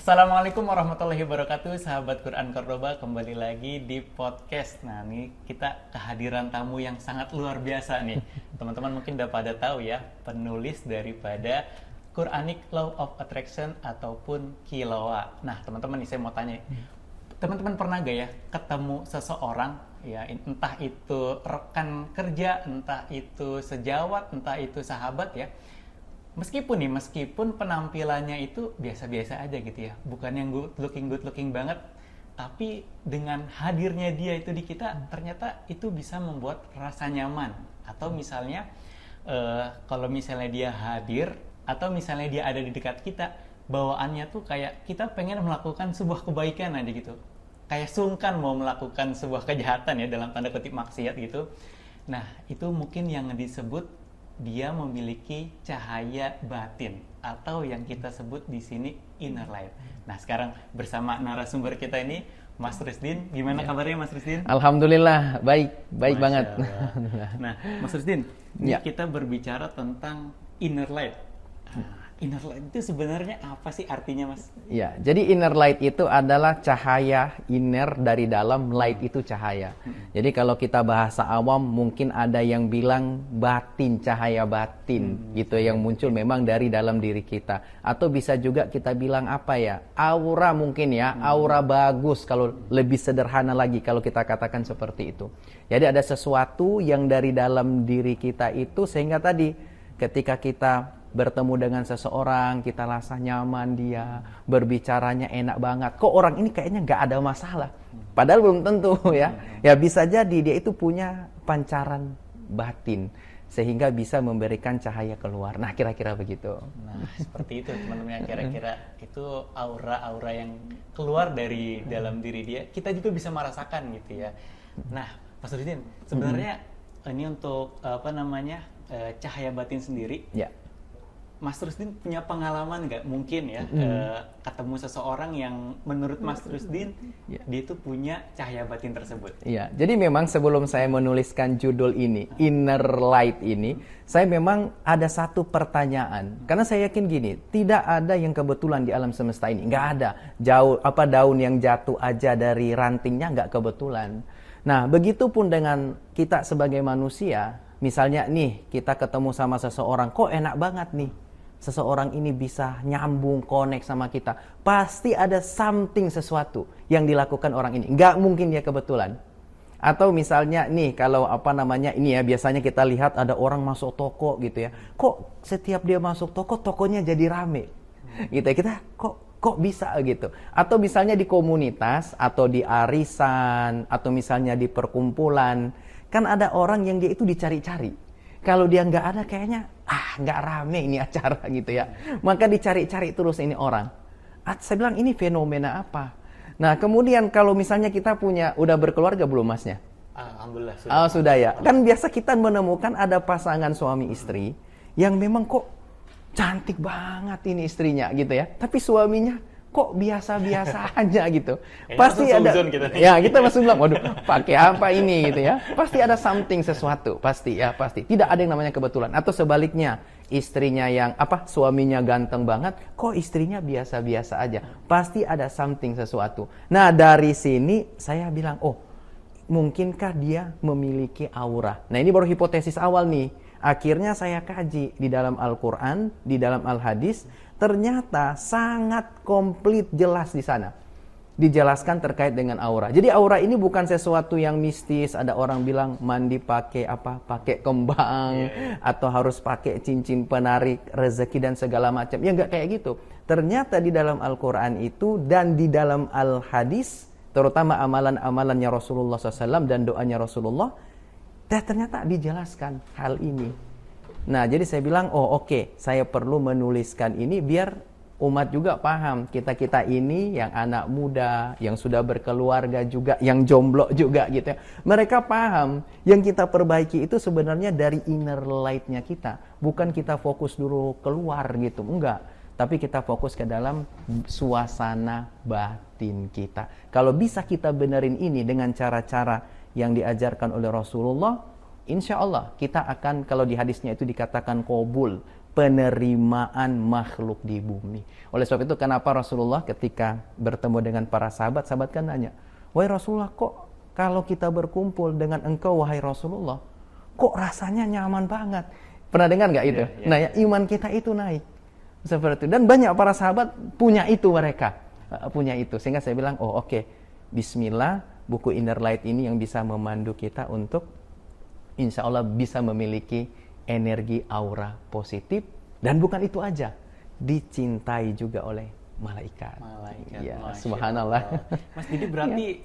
Assalamualaikum warahmatullahi wabarakatuh, sahabat Quran Cordoba, kembali lagi di podcast. Nah, ini kita kehadiran tamu yang sangat luar biasa nih. Teman-teman mungkin udah pada tahu ya, penulis daripada Quranic Law of Attraction ataupun QLOA. Nah, teman-teman nih saya mau tanya, teman-teman pernah gak ya ketemu seseorang ya, entah itu rekan kerja, entah itu sejawat, entah itu sahabat ya, meskipun penampilannya itu biasa-biasa aja gitu ya, bukan yang good looking banget, tapi dengan hadirnya dia itu di kita, ternyata itu bisa membuat rasa nyaman. Atau misalnya kalau misalnya dia hadir atau misalnya dia ada di dekat kita, bawaannya tuh kayak kita pengen melakukan sebuah kebaikan aja gitu, kayak sungkan mau melakukan sebuah kejahatan ya, dalam tanda kutip maksiat gitu. Nah, itu mungkin yang disebut dia memiliki cahaya batin atau yang kita sebut di sini inner light. Nah, sekarang bersama narasumber kita ini Mas Rusdin. Gimana kabarnya Mas Rusdin? Alhamdulillah, baik banget. Nah, Mas Rusdin, ini Ya. kita berbicara tentang inner light. Inner light itu sebenarnya apa sih artinya, Mas? Ya, jadi inner light itu adalah cahaya inner dari dalam, light itu cahaya. Jadi kalau kita bahasa awam mungkin ada yang bilang batin, cahaya batin gitu yang muncul memang dari dalam diri kita. Atau bisa juga kita bilang apa ya? Aura mungkin ya, aura bagus kalau lebih sederhana lagi kalau kita katakan seperti itu. Jadi ada sesuatu yang dari dalam diri kita itu sehingga tadi ketika kita bertemu dengan seseorang, kita rasa nyaman dia, berbicaranya enak banget. Kok orang ini kayaknya nggak ada masalah. Padahal belum tentu ya. Ya bisa jadi dia itu punya pancaran batin sehingga bisa memberikan cahaya keluar. Nah, kira-kira begitu. Nah, seperti itu teman-teman. Kira-kira itu aura-aura yang keluar dari dalam diri dia, kita juga bisa merasakan gitu ya. Nah, Mas Rusdin, sebenarnya ini untuk cahaya batin sendiri. Ya. Mas Rusdin punya pengalaman nggak mungkin ya ketemu seseorang yang menurut Mas Rusdin dia itu punya cahaya batin tersebut? Iya, jadi memang sebelum saya menuliskan judul ini, Inner Light ini, saya memang ada satu pertanyaan. Karena saya yakin gini, tidak ada yang kebetulan di alam semesta ini, nggak ada. Daun yang jatuh aja dari rantingnya nggak kebetulan. Nah, begitupun dengan kita sebagai manusia, misalnya nih kita ketemu sama seseorang, kok enak banget nih. Seseorang ini bisa nyambung, connect sama kita. Pasti ada something, sesuatu yang dilakukan orang ini. Nggak mungkin dia kebetulan. Atau misalnya nih, kalau ini ya, biasanya kita lihat ada orang masuk toko gitu ya. Kok setiap dia masuk toko, tokonya jadi rame? Gitu ya, kita kok bisa gitu. Atau misalnya di komunitas, atau di arisan, atau misalnya di perkumpulan. Kan ada orang yang dia itu dicari-cari. Kalau dia nggak ada kayaknya, nggak rame ini acara gitu ya. Maka dicari-cari terus ini orang. Saya bilang ini fenomena apa? Nah kemudian kalau misalnya kita udah berkeluarga belum masnya? Alhamdulillah sudah. Oh sudah ya. Kan biasa kita menemukan ada pasangan suami istri yang memang kok cantik banget ini istrinya gitu ya. Tapi suaminya kok biasa-biasa aja gitu. Pasti ada kita. Ya, kita masih bilang, waduh, pakai apa ini gitu ya. Pasti ada something, sesuatu, pasti. Tidak ada yang namanya kebetulan. Atau sebaliknya, istrinya suaminya ganteng banget, kok istrinya biasa-biasa aja. Pasti ada something, sesuatu. Nah, dari sini saya bilang, mungkinkah dia memiliki aura? Nah, ini baru hipotesis awal nih. Akhirnya saya kaji di dalam Al-Quran, di dalam Al-Hadis, ternyata sangat komplit jelas di sana. Dijelaskan terkait dengan aura. Jadi aura ini bukan sesuatu yang mistis. Ada orang bilang mandi pakai pakai kembang, atau harus pakai cincin penarik rezeki dan segala macam. Ya nggak kayak gitu. Ternyata di dalam Al-Quran itu dan di dalam Al-Hadis, terutama amalan-amalannya Rasulullah SAW dan doanya Rasulullah, ternyata dijelaskan hal ini. Nah, jadi saya bilang, saya perlu menuliskan ini biar umat juga paham. Kita ini yang anak muda, yang sudah berkeluarga juga, yang jomblo juga gitu ya. Mereka paham yang kita perbaiki itu sebenarnya dari inner light-nya kita. Bukan kita fokus dulu keluar gitu, enggak. Tapi kita fokus ke dalam suasana batin kita. Kalau bisa kita benerin ini dengan cara-cara yang diajarkan oleh Rasulullah, insya Allah kita akan, kalau di hadisnya itu dikatakan qabul, penerimaan makhluk di bumi. Oleh sebab itu kenapa Rasulullah ketika bertemu dengan para sahabat kan nanya, "Wahai Rasulullah, kok kalau kita berkumpul dengan engkau wahai Rasulullah, kok rasanya nyaman banget?" Pernah dengar nggak itu? Nah, ya, iman kita itu naik. Seperti itu. Dan banyak para sahabat punya itu mereka. Punya itu. Sehingga saya bilang, oh oke, bismillah, buku Inner Light ini yang bisa memandu kita untuk insya Allah bisa memiliki energi aura positif. Dan bukan itu aja, dicintai juga oleh malaikat. Ya, subhanallah. Mas Didi berarti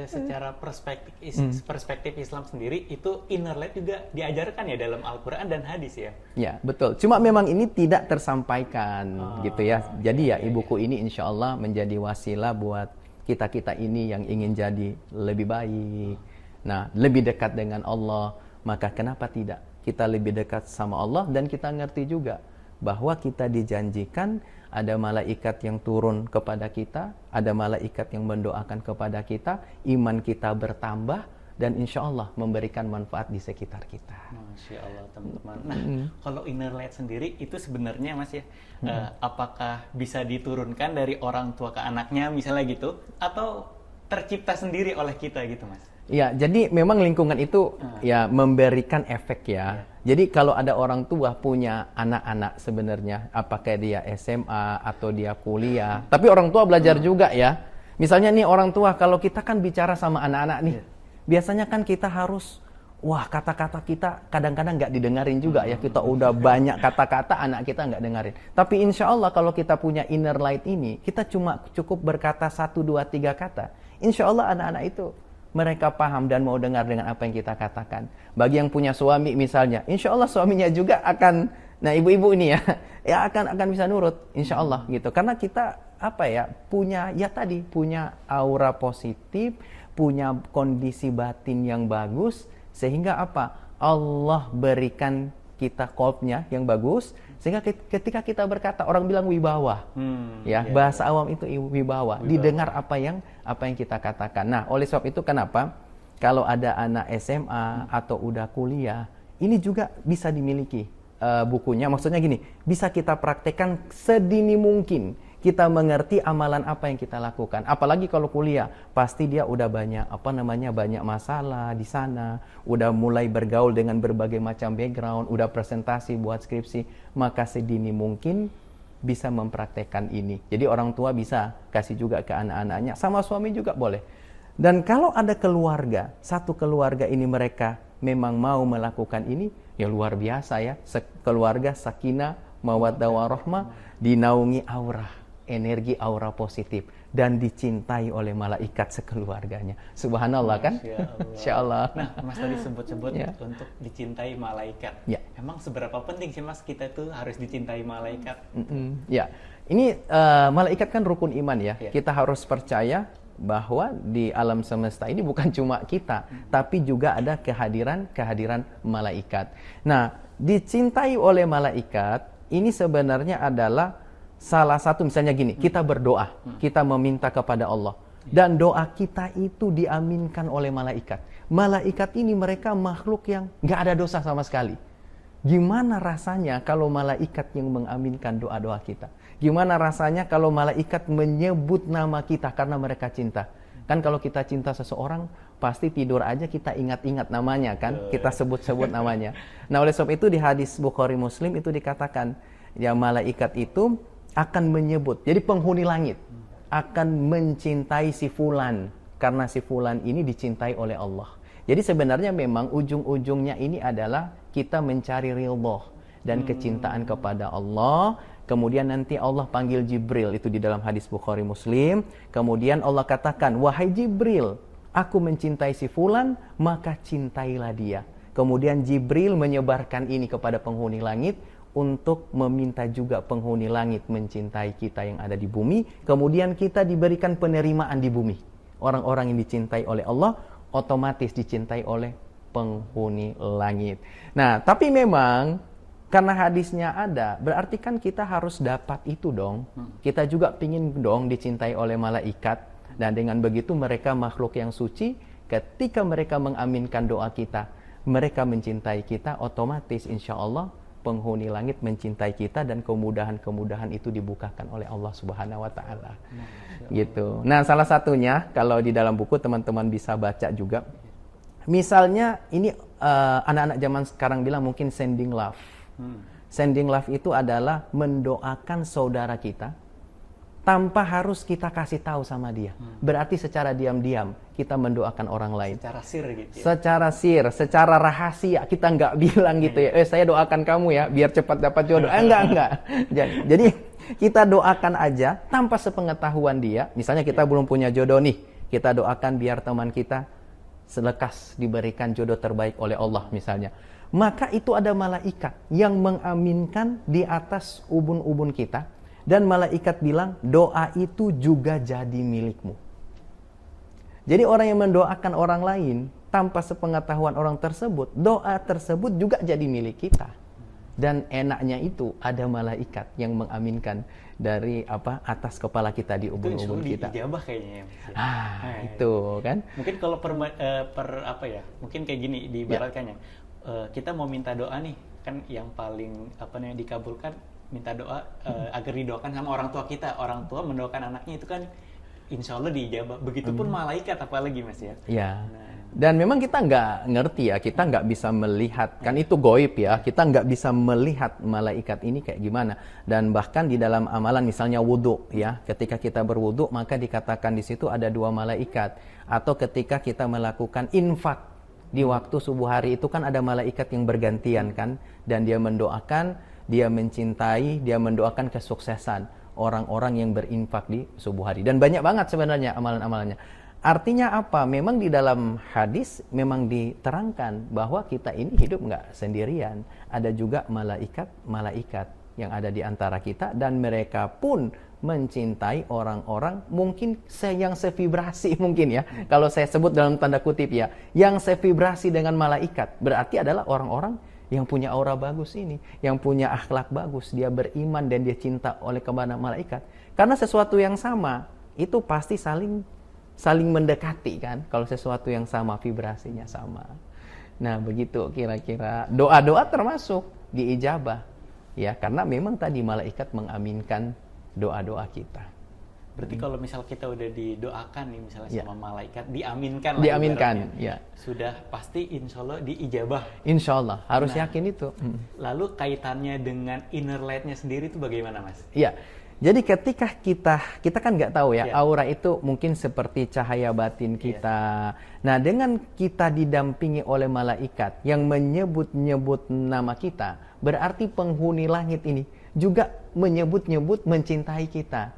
secara perspektif Islam sendiri itu Inner Light juga diajarkan ya dalam Al-Quran dan hadis ya? Ya, betul. Cuma memang ini tidak tersampaikan gitu ya. Jadi buku ini insya Allah menjadi wasilah buat kita-kita ini yang ingin jadi lebih baik. Nah, lebih dekat dengan Allah. Maka kenapa tidak? Kita lebih dekat sama Allah dan kita ngerti juga bahwa kita dijanjikan ada malaikat yang turun kepada kita, ada malaikat yang mendoakan kepada kita, iman kita bertambah, dan insya Allah memberikan manfaat di sekitar kita. Masya Allah, teman-teman. Nah, kalau Inner Light sendiri itu sebenarnya Mas ya, apakah bisa diturunkan dari orang tua ke anaknya misalnya gitu, atau tercipta sendiri oleh kita gitu Mas? Ya, jadi memang lingkungan itu ya memberikan efek ya. Jadi kalau ada orang tua punya anak-anak sebenarnya, apakah dia SMA atau dia kuliah, tapi orang tua belajar juga ya. Misalnya nih orang tua, kalau kita kan bicara sama anak-anak nih, biasanya kan kita harus, wah kata-kata kita kadang-kadang nggak didengarin juga ya. Kita udah banyak kata-kata, anak kita nggak dengerin. Tapi insya Allah kalau kita punya Inner Light ini, kita cuma cukup berkata 1, 2, 3 kata. Insya Allah anak-anak itu mereka paham dan mau dengar dengan apa yang kita katakan. Bagi yang punya suami misalnya, insya Allah suaminya juga akan, nah ibu-ibu ini ya akan bisa nurut, insya Allah gitu. Karena kita punya punya aura positif, punya kondisi batin yang bagus, sehingga Allah berikan kita kolbnya yang bagus, sehingga ketika kita berkata, orang bilang wibawa, bahasa awam itu wibawa, didengar apa yang kita katakan. Nah, oleh sebab itu kenapa kalau ada anak SMA atau udah kuliah, ini juga bisa dimiliki bukunya. Maksudnya gini, bisa kita praktekkan sedini mungkin. Kita mengerti amalan apa yang kita lakukan. Apalagi kalau kuliah, pasti dia udah banyak banyak masalah di sana, udah mulai bergaul dengan berbagai macam background, udah presentasi buat skripsi, maka sedini mungkin bisa mempraktekkan ini. Jadi orang tua bisa kasih juga ke anak-anaknya, sama suami juga boleh. Dan kalau ada keluarga, satu keluarga ini mereka memang mau melakukan ini, ya luar biasa ya. Keluarga sakinah, mawaddah warahmah, dinaungi energi aura positif dan dicintai oleh malaikat sekeluarganya. Subhanallah kan? Insya Allah. Nah, Mas tadi sebut-sebut untuk dicintai malaikat. Emang seberapa penting sih Mas kita tuh harus dicintai malaikat? Ya, ini malaikat kan rukun iman ya. Kita harus percaya bahwa di alam semesta ini bukan cuma kita, tapi juga ada kehadiran malaikat. Nah, dicintai oleh malaikat ini sebenarnya adalah salah satu, misalnya gini, kita berdoa, kita meminta kepada Allah, dan doa kita itu diaminkan oleh malaikat. Malaikat ini mereka makhluk yang nggak ada dosa sama sekali. Gimana rasanya kalau malaikat yang mengaminkan doa-doa kita? Gimana rasanya kalau malaikat menyebut nama kita karena mereka cinta? Kan kalau kita cinta seseorang, pasti tidur aja kita ingat-ingat namanya kan, kita sebut-sebut namanya. Nah, oleh sebab itu di hadis Bukhari Muslim itu dikatakan, ya malaikat itu akan menyebut, jadi penghuni langit akan mencintai si fulan karena si fulan ini dicintai oleh Allah. Jadi sebenarnya memang ujung-ujungnya ini adalah kita mencari ridha dan kecintaan kepada Allah. Kemudian nanti Allah panggil Jibril, itu di dalam hadis Bukhari Muslim. Kemudian Allah katakan, wahai Jibril, aku mencintai si fulan, maka cintailah dia. Kemudian Jibril menyebarkan ini kepada penghuni langit, untuk meminta juga penghuni langit mencintai kita yang ada di bumi. Kemudian kita diberikan penerimaan di bumi. Orang-orang yang dicintai oleh Allah otomatis dicintai oleh penghuni langit. Nah, tapi memang karena hadisnya ada, berarti kan kita harus dapat itu dong. Kita juga pingin dong dicintai oleh malaikat. Dan dengan begitu mereka makhluk yang suci, ketika mereka mengaminkan doa kita, mereka mencintai kita, otomatis insya Allah penghuni langit mencintai kita dan kemudahan-kemudahan itu dibukakan oleh Allah Subhanahu wa taala. Gitu. Nah, salah satunya kalau di dalam buku teman-teman bisa baca juga. Misalnya ini anak-anak zaman sekarang bilang mungkin sending love. Sending love itu adalah mendoakan saudara kita tanpa harus kita kasih tahu sama dia. Berarti secara diam-diam kita mendoakan orang lain. Secara sir gitu ya? Secara sir, secara rahasia. Kita nggak bilang gitu ya, saya doakan kamu ya, biar cepat dapat jodoh. Enggak. Jadi kita doakan aja tanpa sepengetahuan dia. Misalnya kita belum punya jodoh nih, kita doakan biar teman kita selekas diberikan jodoh terbaik oleh Allah misalnya. Maka itu ada malaikat yang mengaminkan di atas ubun-ubun kita. Dan malaikat bilang, doa itu juga jadi milikmu. Jadi orang yang mendoakan orang lain tanpa sepengetahuan orang tersebut, doa tersebut juga jadi milik kita. Dan enaknya itu ada malaikat yang mengaminkan dari atas kepala kita di ubun-ubun kita. Itu dijabah kayaknya ya. Itu kan. Mungkin kalau mungkin kayak gini diibaratkannya. Kita mau minta doa nih, kan yang paling dikabulkan minta doa agar didoakan sama orang tua kita. Orang tua mendoakan anaknya itu kan insya Allah diijabah. Begitupun malaikat apalagi Mas ya. Ya. Dan memang kita nggak ngerti ya, kita nggak bisa melihat, kan itu goib ya, kita nggak bisa melihat malaikat ini kayak gimana. Dan bahkan di dalam amalan misalnya wudhu ya, ketika kita berwudhu maka dikatakan di situ ada 2 malaikat. Atau ketika kita melakukan infak di waktu subuh hari itu kan ada malaikat yang bergantian kan, dan dia mendoakan, dia mencintai, dia mendoakan kesuksesan orang-orang yang berinfak di subuh hari. Dan banyak banget sebenarnya amalan-amalannya. Artinya apa? Memang di dalam hadis memang diterangkan bahwa kita ini hidup nggak sendirian. Ada juga malaikat-malaikat yang ada di antara kita, dan mereka pun mencintai orang-orang mungkin yang sevibrasi mungkin ya. Kalau saya sebut dalam tanda kutip ya, yang sevibrasi dengan malaikat berarti adalah orang-orang yang punya aura bagus ini, yang punya akhlak bagus, dia beriman dan dia cinta oleh kepada malaikat. Karena sesuatu yang sama itu pasti saling mendekati kan. Kalau sesuatu yang sama, vibrasinya sama. Nah, begitu kira-kira doa-doa termasuk diijabah. Ya, karena memang tadi malaikat mengaminkan doa-doa kita. Berarti kalau misal kita udah didoakan nih misalnya sama malaikat, diaminkan ya. Sudah pasti insya Allah diijabah. Insya Allah, harus yakin itu. Lalu kaitannya dengan inner light-nya sendiri itu bagaimana Mas? Iya, jadi ketika kita kan nggak tahu ya, aura itu mungkin seperti cahaya batin kita. Nah, dengan kita didampingi oleh malaikat yang menyebut-nyebut nama kita, berarti penghuni langit ini juga menyebut-nyebut mencintai kita.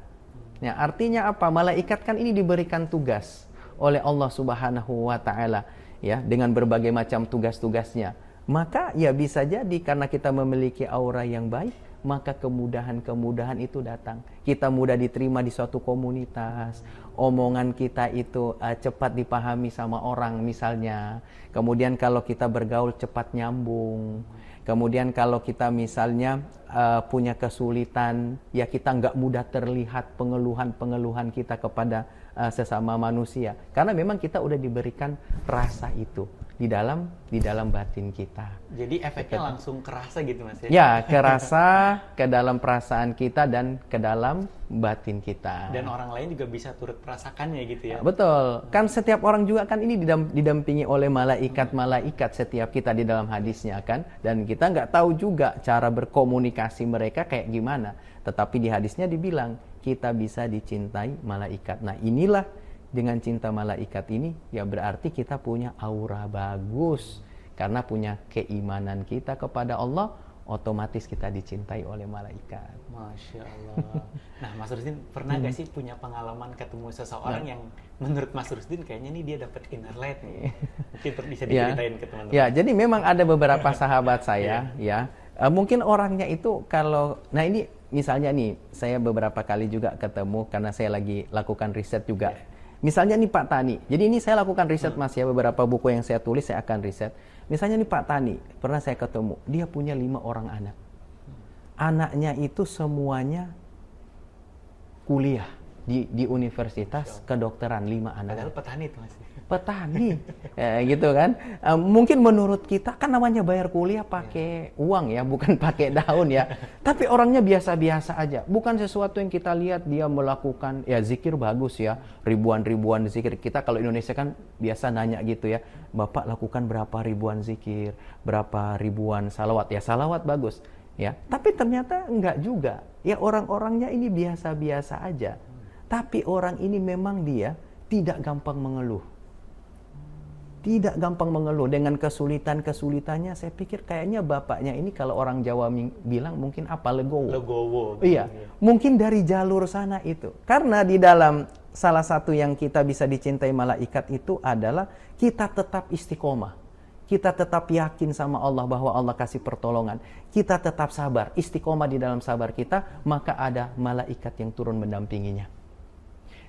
Ya, artinya apa? Malaikat kan ini diberikan tugas oleh Allah Subhanahu wa taala ya, dengan berbagai macam tugas-tugasnya. Maka ya bisa jadi karena kita memiliki aura yang baik, maka kemudahan-kemudahan itu datang. Kita mudah diterima di suatu komunitas, omongan kita itu cepat dipahami sama orang misalnya. Kemudian kalau kita bergaul cepat nyambung. Kemudian kalau kita misalnya punya kesulitan, ya kita nggak mudah terlihat pengeluhan-pengeluhan kita kepada sesama manusia. Karena memang kita udah diberikan rasa itu di dalam batin kita. Jadi efeknya langsung kerasa gitu Mas ya? Ya, kerasa ke dalam perasaan kita dan ke dalam batin kita. Dan orang lain juga bisa turut merasakannya gitu ya? Betul. Kan setiap orang juga kan ini didampingi oleh malaikat-malaikat setiap kita di dalam hadisnya kan. Dan kita nggak tahu juga cara berkomunikasi mereka kayak gimana. Tetapi di hadisnya dibilang kita bisa dicintai malaikat. Nah, inilah dengan cinta malaikat ini ya berarti kita punya aura bagus. Karena punya keimanan kita kepada Allah, otomatis kita dicintai oleh malaikat. Masya Allah. Nah, Mas Rusdin pernah gak sih punya pengalaman ketemu seseorang yang menurut Mas Rusdin kayaknya nih dia dapat inner light nih? Mungkin bisa diceritain ke teman-teman. Ya, jadi memang ada beberapa sahabat saya ya. Mungkin orangnya itu nah ini misalnya nih, saya beberapa kali juga ketemu karena saya lagi lakukan riset juga. Misalnya nih Pak Tani. Jadi ini saya lakukan riset Mas ya, beberapa buku yang saya tulis saya akan riset. Misalnya nih Pak Tani, pernah saya ketemu, dia punya 5 orang anak. Anaknya itu semuanya kuliah. di universitas kedokteran 5 anak. Padahal petani tuh Mas. Petani, gitu kan. Mungkin menurut kita kan namanya bayar kuliah pakai uang ya, bukan pakai daun ya. Tapi orangnya biasa-biasa aja. Bukan sesuatu yang kita lihat dia melakukan, ya zikir bagus ya, ribuan-ribuan zikir. Kita kalau Indonesia kan biasa nanya gitu ya, Bapak lakukan berapa ribuan zikir, berapa ribuan salawat. Ya salawat bagus ya. Tapi ternyata enggak juga. Ya orang-orangnya ini biasa-biasa aja. Tapi orang ini memang dia tidak gampang mengeluh. Tidak gampang mengeluh dengan kesulitannya. Saya pikir kayaknya bapaknya ini kalau orang Jawa bilang mungkin apa, legowo. Legowo. Iya, mungkin dari jalur sana itu. Karena di dalam salah satu yang kita bisa dicintai malaikat itu adalah kita tetap istiqomah. Kita tetap yakin sama Allah bahwa Allah kasih pertolongan. Kita tetap sabar, istiqomah di dalam sabar kita, maka ada malaikat yang turun mendampinginya.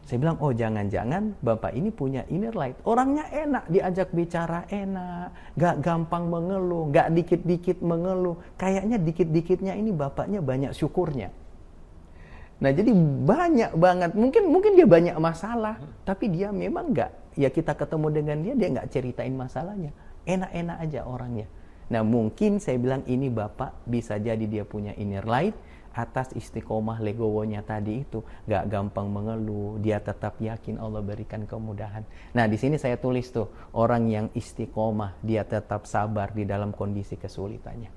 Saya bilang, oh jangan-jangan Bapak ini punya inner light. Orangnya enak, diajak bicara enak, gak gampang mengeluh, gak dikit-dikit mengeluh. Kayaknya dikit-dikitnya ini Bapaknya banyak syukurnya. Nah jadi banyak banget, mungkin dia banyak masalah, tapi dia memang gak. Ya kita ketemu dengan dia gak ceritain masalahnya. Enak-enak aja orangnya. Nah mungkin saya bilang ini Bapak bisa jadi dia punya inner light, atas istiqomah legowonya tadi itu, gak gampang mengeluh, dia tetap yakin Allah berikan kemudahan. Nah di sini saya tulis tuh, orang yang istiqomah, dia tetap sabar di dalam kondisi kesulitannya.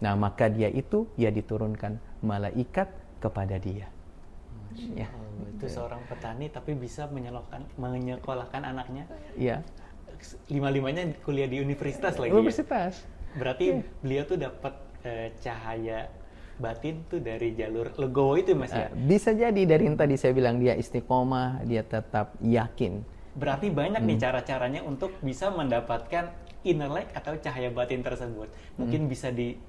Nah maka dia itu, ya diturunkan malaikat kepada dia. Ya. Itu seorang petani tapi bisa menyekolahkan anaknya. Iya. 5-5-nya kuliah di universitas lagi. Universitas. Ya? Berarti beliau tuh dapat cahaya batin tuh dari jalur legowo itu Mas ya? Bisa jadi dari yang tadi saya bilang dia istiqomah, dia tetap yakin. Berarti banyak nih cara-caranya untuk bisa mendapatkan inner light atau cahaya batin tersebut. Mungkin bisa di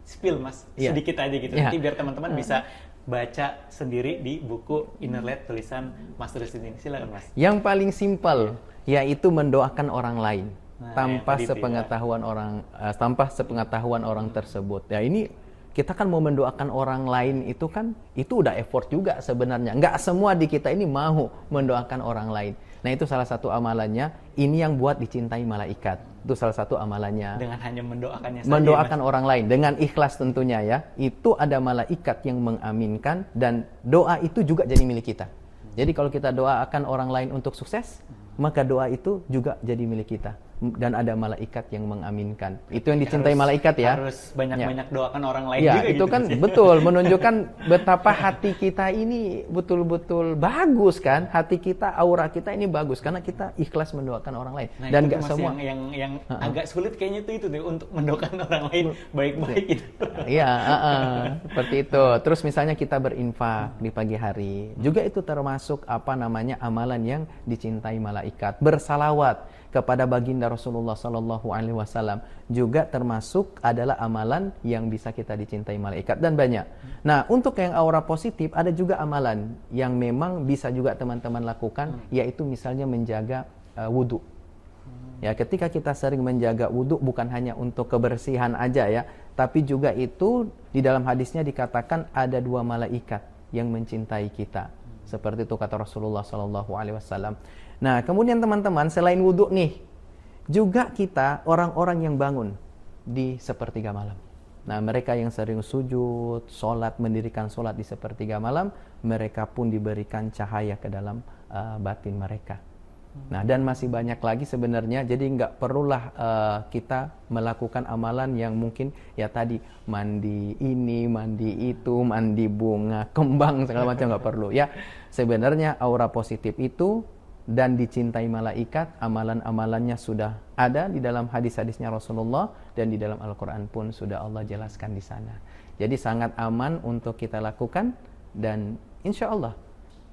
spill Mas, sedikit aja gitu. Nanti biar teman-teman bisa baca sendiri di buku Inner Light tulisan Mas Rusdi ini. Silakan Mas. Yang paling simpel yaitu mendoakan orang lain tanpa sepengetahuan orang tersebut. Ya ini kita kan mau mendoakan orang lain itu kan, itu udah effort juga sebenarnya. Nggak semua di kita ini mau mendoakan orang lain. Nah itu salah satu amalannya, ini yang buat dicintai malaikat. Itu salah satu amalannya. Dengan hanya mendoakannya saja. Mendoakan orang lain, dengan ikhlas tentunya ya. Itu ada malaikat yang mengaminkan dan doa itu juga jadi milik kita. Jadi kalau kita doakan orang lain untuk sukses, maka doa itu juga jadi milik kita. Dan ada malaikat yang mengaminkan. Itu yang dicintai malaikat ya. Harus banyak-banyak doakan orang lain ya, juga itu gitu. Kan betul, menunjukkan betapa hati kita ini betul-betul bagus kan. Hati kita, aura kita ini bagus karena kita ikhlas mendoakan orang lain. Nah, dan nggak semua yang agak sulit kayaknya itu deh untuk mendoakan orang lain baik-baik gitu. Iya, seperti itu. Terus misalnya kita berinfak di pagi hari, juga itu termasuk amalan yang dicintai malaikat. Bersalawat kepada baginda Rasulullah Sallallahu Alaihi Wasallam juga termasuk adalah amalan yang bisa kita dicintai malaikat, dan banyak. Nah untuk yang aura positif ada juga amalan yang memang bisa juga teman-teman lakukan, yaitu misalnya menjaga wudhu. Ya ketika kita sering menjaga wudhu bukan hanya untuk kebersihan aja ya, tapi juga itu di dalam hadisnya dikatakan ada 2 malaikat yang mencintai kita. Seperti itu kata Rasulullah Sallallahu Alaihi Wasallam. Nah, kemudian teman-teman, selain wudhu nih, juga kita orang-orang yang bangun di sepertiga malam. Nah, mereka yang sering sujud, sholat, mendirikan sholat di sepertiga malam, mereka pun diberikan cahaya ke dalam batin mereka. Nah, dan masih banyak lagi sebenarnya, jadi nggak perlulah kita melakukan amalan yang mungkin ya tadi mandi ini, mandi itu, mandi bunga, kembang, segala macam nggak perlu. Ya, sebenarnya aura positif itu dan dicintai malaikat, amalan-amalannya sudah ada di dalam hadis-hadisnya Rasulullah dan di dalam Al-Quran pun sudah Allah jelaskan di sana. Jadi sangat aman untuk kita lakukan dan insya Allah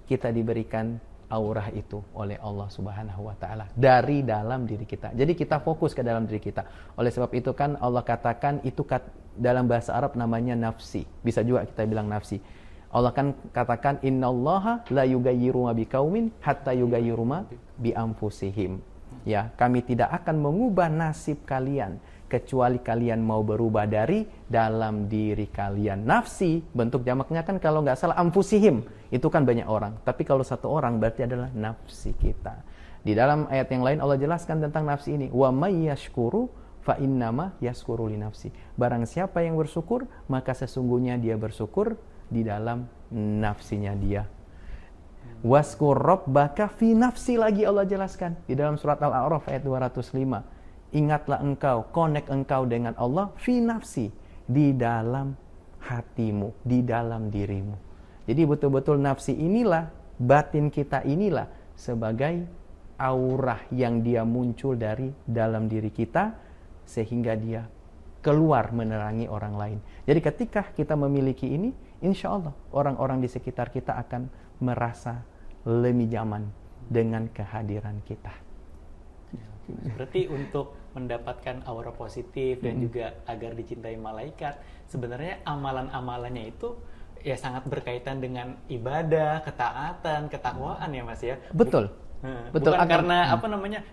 kita diberikan aurah itu oleh Allah Subhanahu wa Ta'ala dari dalam diri kita. Jadi kita fokus ke dalam diri kita. Oleh sebab itu kan Allah katakan itu dalam bahasa Arab namanya nafsi. Bisa juga kita bilang nafsi. Allah kan katakan innallaha la yughayyiru ma biqaumin hatta yughayyiru ma bi anfusihim. Ya, kami tidak akan mengubah nasib kalian kecuali kalian mau berubah dari dalam diri kalian. Nafsi bentuk jamaknya kan kalau nggak salah anfusihim. Itu kan banyak orang. Tapi kalau satu orang berarti adalah nafsi kita. Di dalam ayat yang lain Allah jelaskan tentang nafsi ini. Wa may yashkuru fa innama yashkuru li nafsi. Barang siapa yang bersyukur, maka sesungguhnya dia bersyukur di dalam nafsinya dia. Waskur rabbaka fi nafsi, lagi Allah jelaskan di dalam surat Al-A'raf ayat 205. Ingatlah engkau, connect engkau dengan Allah fi nafsi, di dalam hatimu, di dalam dirimu. Jadi betul-betul nafsi inilah, batin kita inilah sebagai aurah yang dia muncul dari dalam diri kita sehingga dia keluar menerangi orang lain. Jadi ketika kita memiliki ini, insya Allah orang-orang di sekitar kita akan merasa lebih nyaman dengan kehadiran kita. Berarti untuk mendapatkan aura positif dan juga agar dicintai malaikat, sebenarnya amalan-amalannya itu ya sangat berkaitan dengan ibadah, ketaatan, ketakwaan ya Mas ya. Betul. Betul. Bukan karena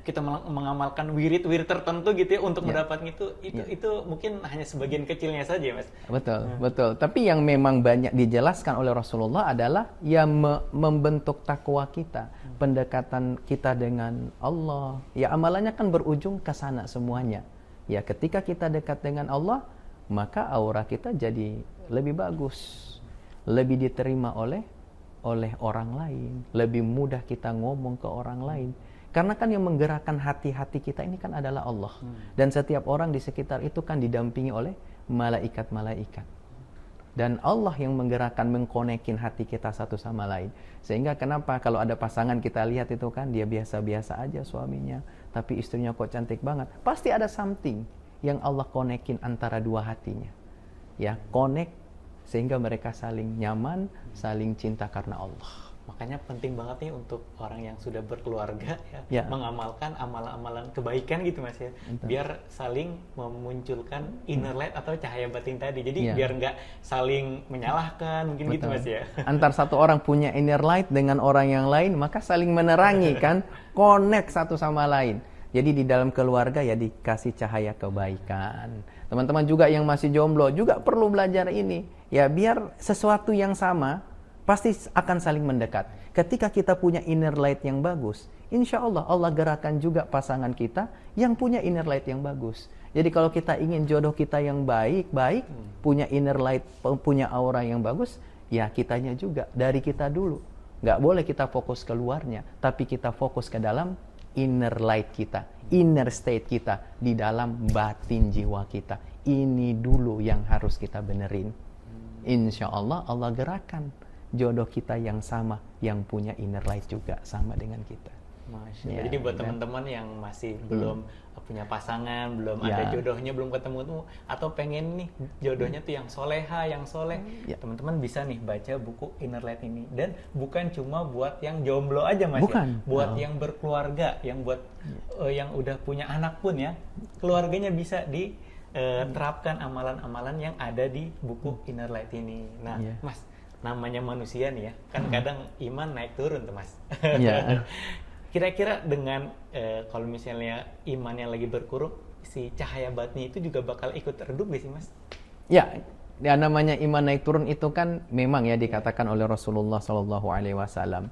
kita mengamalkan wirid-wirid tertentu gitu ya untuk mendapatkan itu mungkin hanya sebagian kecilnya saja ya Mas. Betul, betul. Tapi yang memang banyak dijelaskan oleh Rasulullah adalah yang membentuk takwa kita, pendekatan kita dengan Allah. Ya amalannya kan berujung ke sana semuanya. Ya ketika kita dekat dengan Allah, maka aura kita jadi lebih bagus, lebih diterima oleh orang lain, lebih mudah kita ngomong ke orang lain. Karena kan yang menggerakkan hati-hati kita ini kan adalah Allah. Dan setiap orang di sekitar itu kan didampingi oleh malaikat-malaikat. Dan Allah yang menggerakkan, mengkonekin hati kita satu sama lain. Sehingga kenapa kalau ada pasangan kita lihat itu kan dia biasa-biasa aja suaminya, tapi istrinya kok cantik banget. Pasti ada something yang Allah konekin antara dua hatinya. Ya, connect sehingga mereka saling nyaman, saling cinta karena Allah. Makanya penting banget nih untuk orang yang sudah berkeluarga ya, mengamalkan amalan-amalan kebaikan gitu Mas ya. Entah. Biar saling memunculkan inner light atau cahaya batin tadi. Jadi biar nggak saling menyalahkan mungkin. Betul. Gitu Mas ya. Antar satu orang punya inner light dengan orang yang lain, maka saling menerangi kan, connect satu sama lain. Jadi di dalam keluarga ya dikasih cahaya kebaikan. Teman-teman juga yang masih jomblo juga perlu belajar ini. Ya biar sesuatu yang sama pasti akan saling mendekat. Ketika kita punya inner light yang bagus, insya Allah Allah gerakan juga pasangan kita yang punya inner light yang bagus. Jadi kalau kita ingin jodoh kita yang baik, punya inner light, punya aura yang bagus, ya kitanya juga, dari kita dulu. Nggak boleh kita fokus keluarnya, tapi kita fokus ke dalam inner light kita, inner state kita, di dalam batin jiwa kita. Ini dulu yang harus kita benerin. Insya Allah Allah gerakan jodoh kita yang sama, yang punya inner light juga sama dengan kita. Masya Allah. Jadi buat teman-teman yang masih belum punya pasangan, belum ada jodohnya, belum ketemu atau pengen nih jodohnya tuh yang soleha, yang soleh, teman-teman bisa nih baca buku Inner Light ini. Dan bukan cuma buat yang jomblo aja Mas, bukan. Buat yang berkeluarga, yang buat yang udah punya anak pun ya, keluarganya bisa diterapkan amalan-amalan yang ada di buku Inner Light ini. Nah, Mas, namanya manusia nih ya, kan kadang iman naik turun tuh Mas. Kira-kira dengan kalau misalnya imannya lagi berkurang, si cahaya batinnya itu juga bakal ikut redup gak sih Mas? Ya namanya iman naik turun itu kan memang ya dikatakan oleh Rasulullah SAW.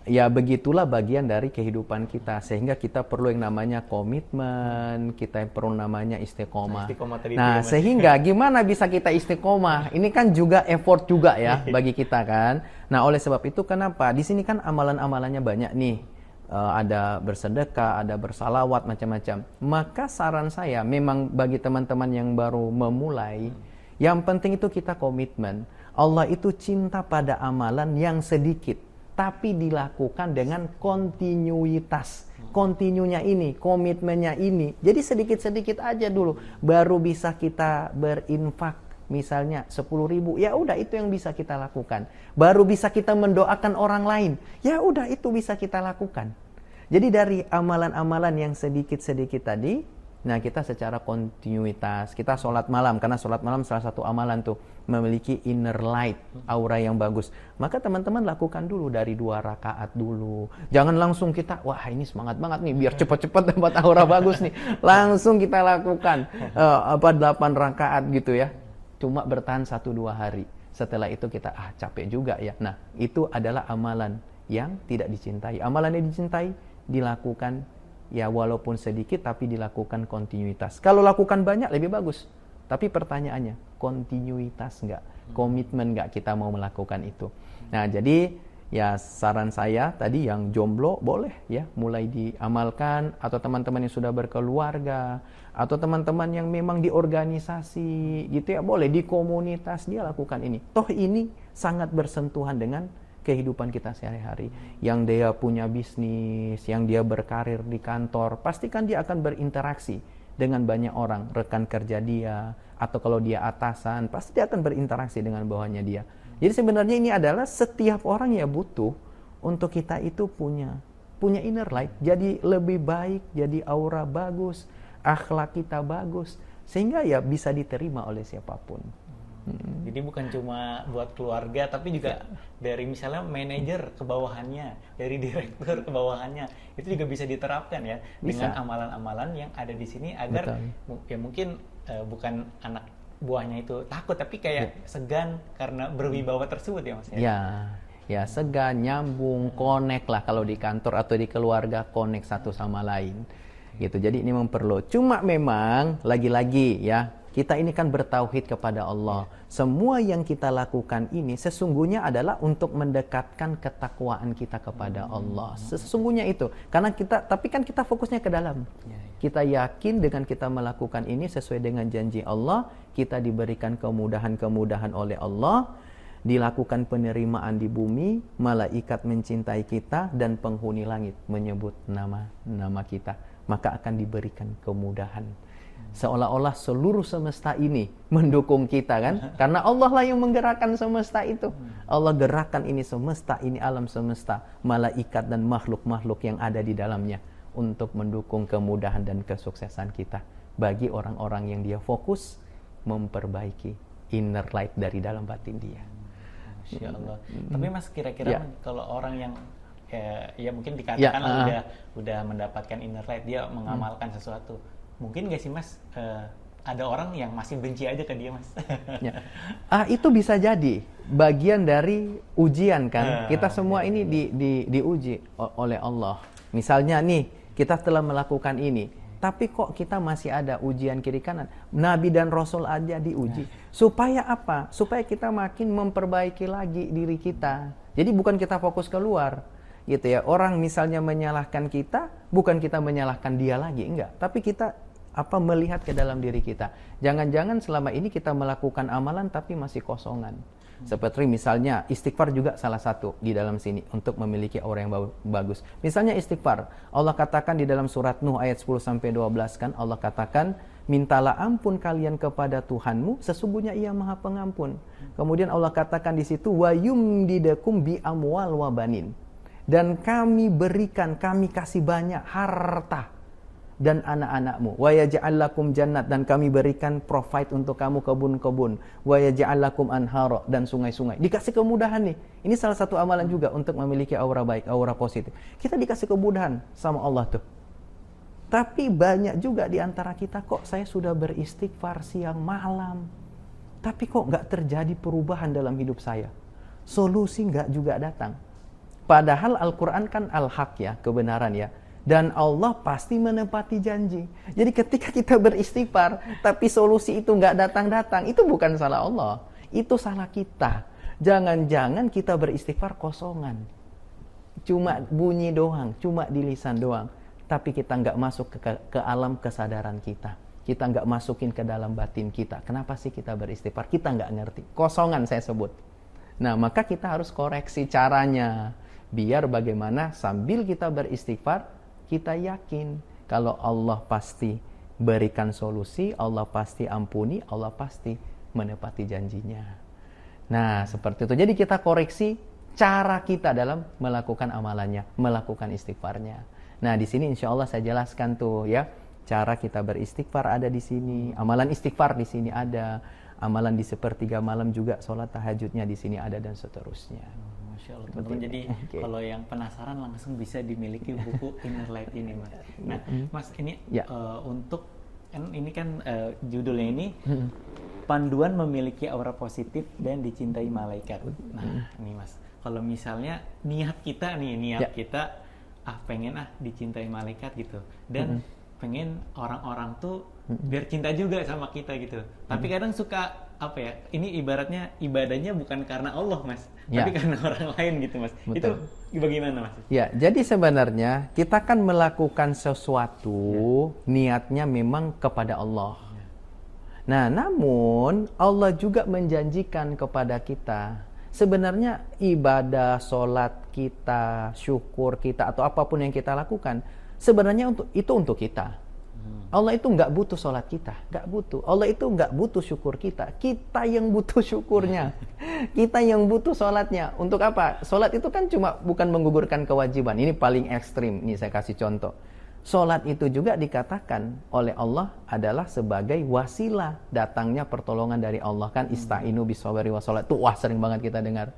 Ya begitulah bagian dari kehidupan kita, sehingga kita perlu yang namanya komitmen, kita perlu namanya istiqomah. Nah sehingga gimana bisa kita istiqomah? Ini kan juga effort juga ya bagi kita kan. Nah oleh sebab itu kenapa? Di sini kan amalan-amalannya banyak nih. Ada bersedekah, ada bersalawat, macam-macam. Maka saran saya memang bagi teman-teman yang baru memulai, yang penting itu kita komitmen. Allah itu cinta pada amalan yang sedikit, tapi dilakukan dengan kontinuitas. Kontinunya ini, komitmennya ini. Jadi sedikit-sedikit aja dulu, baru bisa kita berinfak. Misalnya 10.000, ya udah itu yang bisa kita lakukan. Baru bisa kita mendoakan orang lain, ya udah itu bisa kita lakukan. Jadi dari amalan-amalan yang sedikit-sedikit tadi, nah kita secara kontinuitas, kita sholat malam, karena sholat malam salah satu amalan tuh, memiliki inner light, aura yang bagus. Maka teman-teman lakukan dulu dari 2 rakaat dulu. Jangan langsung kita, wah ini semangat banget nih, biar cepat-cepat dapat aura bagus nih. Langsung kita lakukan 8 rakaat gitu ya. Cuma bertahan 1-2 hari. Setelah itu kita capek juga ya. Nah, itu adalah amalan yang tidak dicintai. Amalan yang dicintai dilakukan ya walaupun sedikit tapi dilakukan kontinuitas. Kalau lakukan banyak lebih bagus. Tapi pertanyaannya, kontinuitas enggak? Komitmen enggak kita mau melakukan itu? Nah, jadi ya saran saya tadi yang jomblo boleh ya mulai diamalkan, atau teman-teman yang sudah berkeluarga, atau teman-teman yang memang di organisasi gitu ya, boleh di komunitas dia lakukan ini. Toh ini sangat bersentuhan dengan kehidupan kita sehari-hari. Yang dia punya bisnis, yang dia berkarir di kantor, pastikan dia akan berinteraksi dengan banyak orang, rekan kerja dia, atau kalau dia atasan, pasti dia akan berinteraksi dengan bawahannya dia. Jadi sebenarnya ini adalah setiap orang ya butuh untuk kita itu punya inner light, jadi lebih baik, jadi aura bagus, akhlak kita bagus, sehingga ya bisa diterima oleh siapapun. Jadi bukan cuma buat keluarga, tapi juga dari misalnya manajer ke bawahannya, dari direktur ke bawahannya, itu juga bisa diterapkan ya Bisa. dengan amalan-amalan yang ada di sini agar ya mungkin bukan anak buahnya itu takut, tapi kayak segan karena berwibawa tersebut ya Mas ya. Ya segan, nyambung, connect lah kalau di kantor atau di keluarga, connect satu sama lain. Gitu. Jadi ini memperlu. Cuma memang lagi-lagi ya, kita ini kan bertauhid kepada Allah. Semua yang kita lakukan ini sesungguhnya adalah untuk mendekatkan ketakwaan kita kepada Allah. Sesungguhnya itu. Karena tapi kan kita fokusnya ke dalam. Kita yakin dengan kita melakukan ini sesuai dengan janji Allah, kita diberikan kemudahan-kemudahan oleh Allah, dilakukan penerimaan di bumi, malaikat mencintai kita, dan penghuni langit menyebut nama kita. Maka akan diberikan kemudahan. Seolah-olah seluruh semesta ini mendukung kita kan, karena Allah lah yang menggerakkan semesta itu. Allah gerakkan ini semesta, ini alam semesta, malaikat dan makhluk-makhluk yang ada di dalamnya untuk mendukung kemudahan dan kesuksesan kita bagi orang-orang yang dia fokus memperbaiki inner light dari dalam batin dia. Masya Allah. Tapi Mas kira-kira kalau orang yang ya mungkin dikatakan udah mendapatkan inner light, dia mengamalkan sesuatu, mungkin gak sih Mas ada orang yang masih benci aja ke dia Mas? Itu bisa jadi bagian dari ujian kan. Kita semua ini diuji oleh Allah. Misalnya nih, kita telah melakukan ini, tapi kok kita masih ada ujian kiri kanan. Nabi dan Rasul aja diuji. Supaya apa? Supaya kita makin memperbaiki lagi diri kita. Jadi bukan kita fokus keluar, gitu ya. Orang misalnya menyalahkan kita, bukan kita menyalahkan dia lagi, enggak. Tapi kita melihat ke dalam diri kita. Jangan-jangan selama ini kita melakukan amalan tapi masih kosongan. Seperti misalnya istighfar juga salah satu di dalam sini untuk memiliki aura yang bagus. Misalnya istighfar, Allah katakan di dalam surat Nuh ayat 10-12 kan, Allah katakan, mintalah ampun kalian kepada Tuhanmu, sesungguhnya Ia Maha Pengampun. Kemudian Allah katakan di situ, wa yumdidakum bi amwal wa banin. Dan kami berikan, kami kasih banyak harta dan anak-anakmu. Wa yaj'al lakum jannat, dan kami berikan provide untuk kamu kebun-kebun. Wa yaj'al lakum anhara, dan sungai-sungai. Dikasih kemudahan nih. Ini salah satu amalan juga untuk memiliki aura baik, aura positif. Kita dikasih kemudahan sama Allah tuh. Tapi banyak juga di antara kita, kok saya sudah beristighfar siang malam, tapi kok nggak terjadi perubahan dalam hidup saya. Solusi nggak juga datang. Padahal Al-Quran kan al-haq ya, kebenaran ya. Dan Allah pasti menepati janji. Jadi ketika kita beristighfar, tapi solusi itu nggak datang-datang, itu bukan salah Allah. Itu salah kita. Jangan-jangan kita beristighfar kosongan. Cuma bunyi doang, cuma di lisan doang. Tapi kita nggak masuk ke alam kesadaran kita. Kita nggak masukin ke dalam batin kita. Kenapa sih kita beristighfar? Kita nggak ngerti. Kosongan saya sebut. Nah, maka kita harus koreksi caranya. Biar bagaimana sambil kita beristighfar, kita yakin kalau Allah pasti berikan solusi, Allah pasti ampuni, Allah pasti menepati janjinya. Nah, seperti itu. Jadi kita koreksi cara kita dalam melakukan amalannya, melakukan istighfarnya. Nah, di sini insya Allah saya jelaskan tuh ya, cara kita beristighfar ada di sini, amalan istighfar di sini ada, amalan di sepertiga malam juga, sholat tahajudnya di sini ada, dan seterusnya. Masya Allah, teman-teman. Jadi kalau yang penasaran langsung bisa dimiliki buku Inner Light ini, Mas. Nah, Mas ini untuk ini kan judulnya ini Panduan memiliki aura positif dan dicintai malaikat. Nah, ini Mas, kalau misalnya niat kita kita pengen dicintai malaikat gitu, dan pengen orang-orang tuh biar cinta juga sama kita gitu. Tapi kadang suka ini ibaratnya ibadahnya bukan karena Allah Mas, tapi karena orang lain gitu Mas. Betul. Itu bagaimana Mas? Ya, jadi sebenarnya kita kan melakukan sesuatu niatnya memang kepada Allah. Nah, namun Allah juga menjanjikan kepada kita, sebenarnya ibadah, sholat kita, syukur kita, atau apapun yang kita lakukan, sebenarnya itu untuk kita. Allah itu nggak butuh sholat kita, nggak butuh. Allah itu nggak butuh syukur kita. Kita yang butuh syukurnya, kita yang butuh sholatnya. Untuk apa? Sholat itu kan cuma bukan menggugurkan kewajiban. Ini paling ekstrim. Ini saya kasih contoh. Sholat itu juga dikatakan oleh Allah adalah sebagai wasilah datangnya pertolongan dari Allah, kan ista'inu bisawari wa sholat. Itu sering banget kita dengar.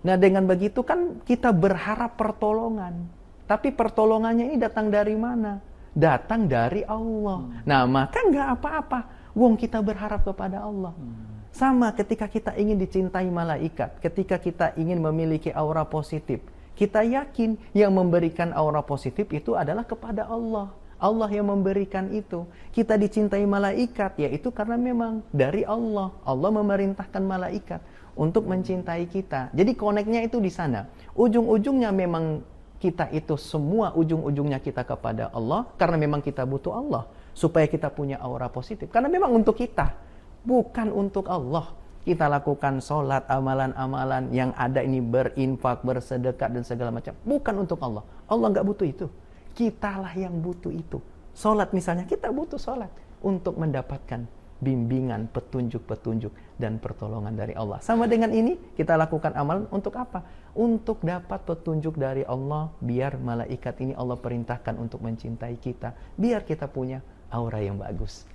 Nah, dengan begitu kan kita berharap pertolongan. Tapi pertolongannya ini datang dari mana? Datang dari Allah. Nah, maka nggak apa-apa. Wong kita berharap kepada Allah. Sama ketika kita ingin dicintai malaikat, ketika kita ingin memiliki aura positif, kita yakin yang memberikan aura positif itu adalah kepada Allah. Allah yang memberikan itu. Kita dicintai malaikat, yaitu karena memang dari Allah. Allah memerintahkan malaikat untuk mencintai kita. Jadi koneknya itu di sana. Ujung-ujungnya memang kita itu semua ujung-ujungnya kita kepada Allah, karena memang kita butuh Allah supaya kita punya aura positif, karena memang untuk kita, bukan untuk Allah. Kita lakukan sholat, amalan-amalan yang ada ini, berinfak, bersedekah dan segala macam, bukan untuk Allah. Allah nggak butuh itu, kitalah yang butuh itu. Sholat misalnya, kita butuh sholat untuk mendapatkan bimbingan, petunjuk-petunjuk dan pertolongan dari Allah. Sama dengan ini, kita lakukan amalan untuk apa? Untuk dapat petunjuk dari Allah, biar malaikat ini Allah perintahkan untuk mencintai kita, biar kita punya aura yang bagus.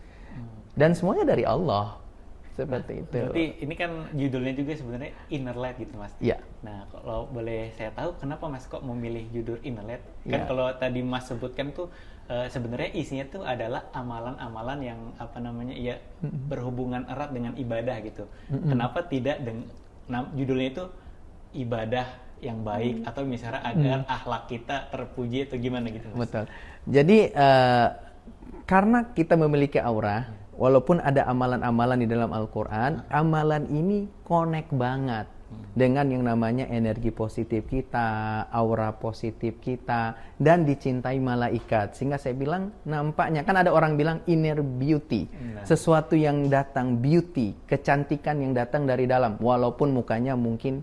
Dan semuanya dari Allah. Seperti itu. Berarti ini kan judulnya juga sebenarnya Inner Light gitu Mas. Iya. Nah, kalau boleh saya tahu kenapa Mas kok memilih judul Inner Light? Kan Ya. kalau tadi Mas sebutkan tuh sebenarnya isinya tuh adalah amalan-amalan yang berhubungan erat dengan ibadah gitu. Kenapa tidak judulnya itu ibadah yang baik atau misalnya agar akhlak kita terpuji atau gimana gitu Mas? Betul. Jadi karena kita memiliki aura, walaupun ada amalan-amalan di dalam Al-Quran, amalan ini connect banget dengan yang namanya energi positif kita, aura positif kita, dan dicintai malaikat. Sehingga saya bilang, nampaknya, kan ada orang bilang inner beauty, sesuatu yang datang, beauty, kecantikan yang datang dari dalam, walaupun mukanya mungkin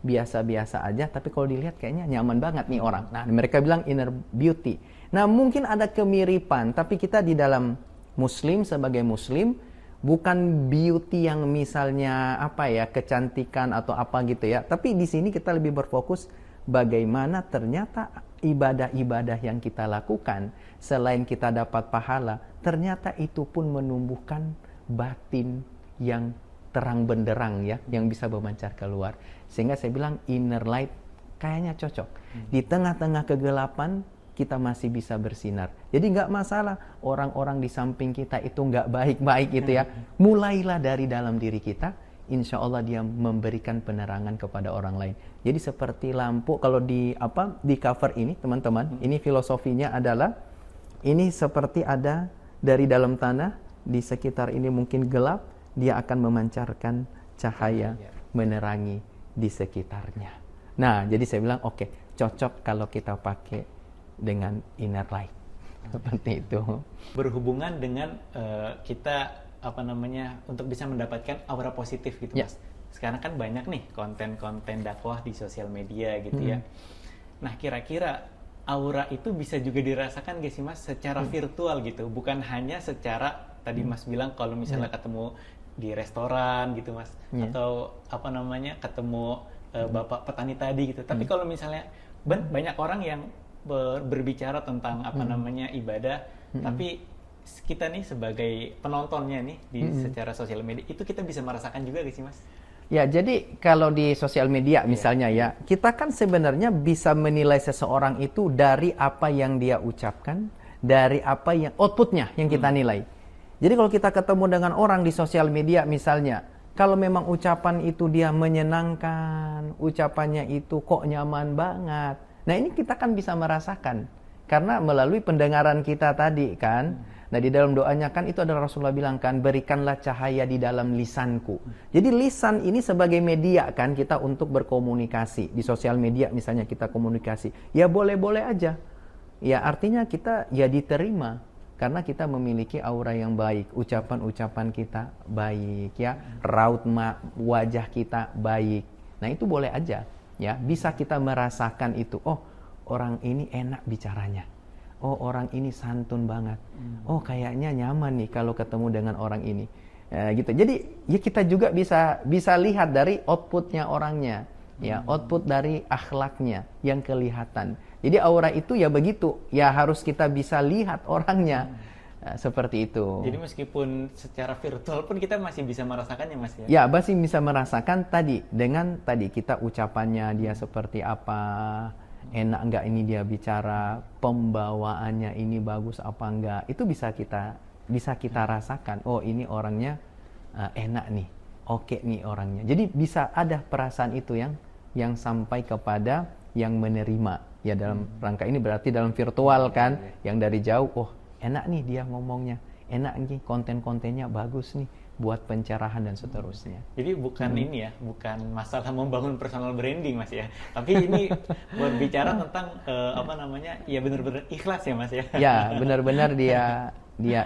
biasa-biasa aja, tapi kalau dilihat kayaknya nyaman banget nih orang. Nah, mereka bilang inner beauty. Nah, mungkin ada kemiripan, tapi kita di dalam Muslim, sebagai Muslim, bukan beauty yang misalnya kecantikan atau apa gitu ya. Tapi di sini kita lebih berfokus bagaimana ternyata ibadah-ibadah yang kita lakukan, selain kita dapat pahala, ternyata itu pun menumbuhkan batin yang terang benderang ya, yang bisa memancar keluar. Sehingga saya bilang inner light kayaknya cocok. Di tengah-tengah kegelapan, kita masih bisa bersinar. Jadi nggak masalah orang-orang di samping kita itu nggak baik-baik gitu ya. Mulailah dari dalam diri kita, insya Allah dia memberikan penerangan kepada orang lain. Jadi seperti lampu, kalau di cover ini teman-teman, ini filosofinya adalah, ini seperti ada dari dalam tanah, di sekitar ini mungkin gelap, dia akan memancarkan cahaya, menerangi di sekitarnya. Nah, jadi saya bilang oke, cocok kalau kita pakai dengan inner light. Seperti itu. Berhubungan dengan kita untuk bisa mendapatkan aura positif gitu Mas. Sekarang kan banyak nih konten-konten dakwah di sosial media gitu ya. Nah, kira-kira aura itu bisa juga dirasakan gak sih Mas secara virtual gitu, bukan hanya secara tadi Mas bilang kalau misalnya ketemu di restoran gitu Mas, atau ketemu bapak petani tadi gitu. Tapi kalau misalnya banyak orang yang berbicara tentang ibadah, tapi kita nih sebagai penontonnya nih di secara sosial media itu kita bisa merasakan juga gak sih Mas? Ya, jadi kalau di sosial media misalnya ya, kita kan sebenarnya bisa menilai seseorang itu dari apa yang dia ucapkan, dari apa yang outputnya yang kita nilai. Jadi kalau kita ketemu dengan orang di sosial media misalnya, kalau memang ucapan itu dia menyenangkan, ucapannya itu kok nyaman banget. Nah ini kita kan bisa merasakan. Karena melalui pendengaran kita tadi kan. Nah di dalam doanya kan itu adalah Rasulullah bilang kan, berikanlah cahaya di dalam lisanku. Jadi lisan ini sebagai media kan kita untuk berkomunikasi. Di sosial media misalnya kita komunikasi. Ya boleh-boleh aja. Ya artinya kita ya diterima. Karena kita memiliki aura yang baik. Ucapan-ucapan kita baik ya. Raut wajah kita baik. Nah itu boleh aja. Ya bisa kita merasakan itu. Oh orang ini enak bicaranya. Oh orang ini santun banget. Oh kayaknya nyaman nih kalau ketemu dengan orang ini. Gitu. Jadi ya kita juga bisa lihat dari outputnya orangnya, ya output dari akhlaknya yang kelihatan. Jadi aura itu ya begitu, ya harus kita bisa lihat orangnya. Seperti itu. Jadi meskipun secara virtual pun kita masih bisa merasakannya Mas ya? Ya masih bisa merasakan tadi dengan tadi kita ucapannya dia seperti apa. Enak enggak ini dia bicara, pembawaannya ini bagus apa enggak, itu bisa kita rasakan. Oh ini orangnya enak nih, oke nih orangnya. Jadi bisa ada perasaan itu yang sampai kepada yang menerima. Ya dalam rangka ini berarti dalam virtual kan, yang dari jauh, oh enak nih dia ngomongnya, enak nih konten-kontennya bagus nih. Buat pencerahan dan seterusnya. Jadi bukan ini ya, bukan masalah membangun personal branding Mas ya, tapi ini berbicara tentang ya benar-benar ikhlas ya Mas ya. Ya benar-benar dia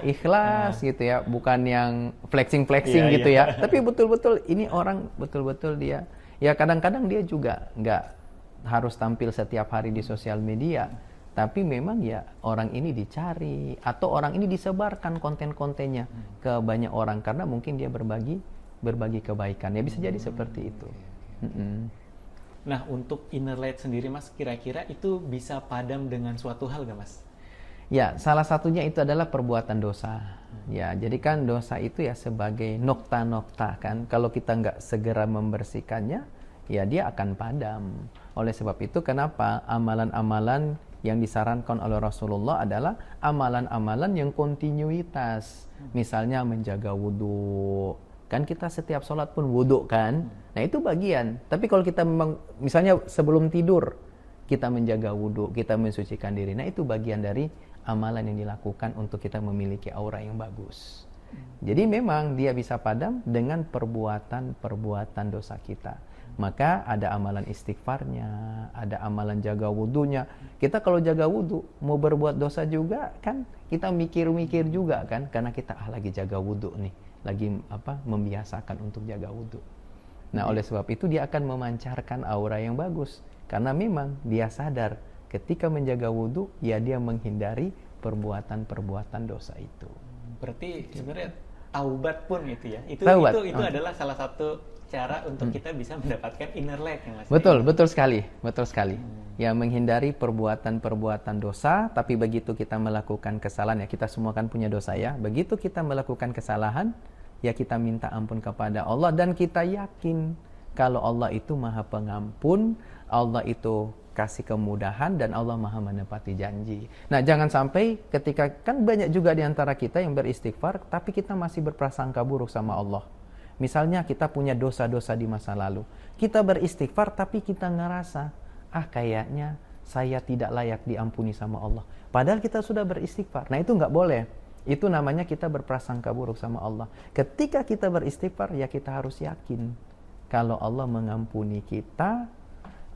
ikhlas gitu ya, bukan yang flexing gitu ya. Tapi betul-betul ini orang betul-betul dia, ya kadang-kadang dia juga nggak harus tampil setiap hari di sosial media. Tapi memang ya orang ini dicari atau orang ini disebarkan konten-kontennya ke banyak orang karena mungkin dia berbagi kebaikan. Ya bisa jadi seperti itu. Nah untuk inner light sendiri Mas, kira-kira itu bisa padam dengan suatu hal gak Mas? Ya salah satunya itu adalah perbuatan dosa. Ya jadi kan dosa itu ya sebagai nokta-nokta kan. Kalau kita nggak segera membersihkannya, ya dia akan padam. Oleh sebab itu kenapa amalan-amalan yang disarankan oleh Rasulullah adalah amalan-amalan yang kontinuitas. Misalnya menjaga wudhu. Kan kita setiap sholat pun wudhu kan. Nah itu bagian. Tapi kalau kita memang misalnya sebelum tidur kita menjaga wudhu, kita mensucikan diri. Nah itu bagian dari amalan yang dilakukan untuk kita memiliki aura yang bagus. Jadi memang dia bisa padam dengan perbuatan dosa kita. Maka ada amalan istighfarnya, ada amalan jaga wudhunya. Kita kalau jaga wudhu, mau berbuat dosa juga kan, kita mikir-mikir juga kan, karena kita lagi jaga wudhu nih, lagi membiasakan untuk jaga wudhu. Nah oleh sebab itu dia akan memancarkan aura yang bagus, karena memang dia sadar ketika menjaga wudhu, ya dia menghindari perbuatan-perbuatan dosa itu. Berarti sebenarnya taubat pun itu ya, itu adalah salah satu cara untuk kita bisa mendapatkan inner light ya Mas. Betul sekali. Ya menghindari perbuatan-perbuatan dosa, tapi begitu kita melakukan kesalahan, ya kita semua kan punya dosa ya. Begitu kita melakukan kesalahan, ya kita minta ampun kepada Allah dan kita yakin kalau Allah itu Maha Pengampun, Allah itu kasih kemudahan dan Allah Maha menepati janji. Nah, jangan sampai ketika kan banyak juga di antara kita yang beristighfar tapi kita masih berprasangka buruk sama Allah. Misalnya kita punya dosa-dosa di masa lalu. Kita beristighfar tapi kita ngerasa, kayaknya saya tidak layak diampuni sama Allah. Padahal kita sudah beristighfar. Nah itu nggak boleh. Itu namanya kita berprasangka buruk sama Allah. Ketika kita beristighfar, ya kita harus yakin. Kalau Allah mengampuni kita,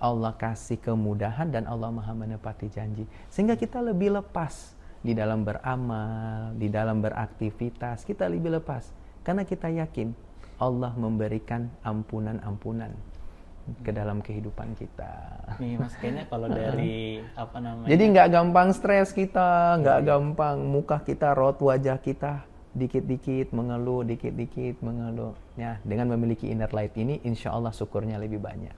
Allah kasih kemudahan dan Allah Maha menepati janji. Sehingga kita lebih lepas di dalam beramal, di dalam beraktivitas. Kita lebih lepas. Karena kita yakin Allah memberikan ampunan-ampunan ke dalam kehidupan kita. Nih Mas, kayaknya kalau dari Jadi nggak gampang stres kita, nggak gampang muka kita, raut wajah kita dikit-dikit mengeluh, Ya, dengan memiliki inner light ini, insya Allah syukurnya lebih banyak.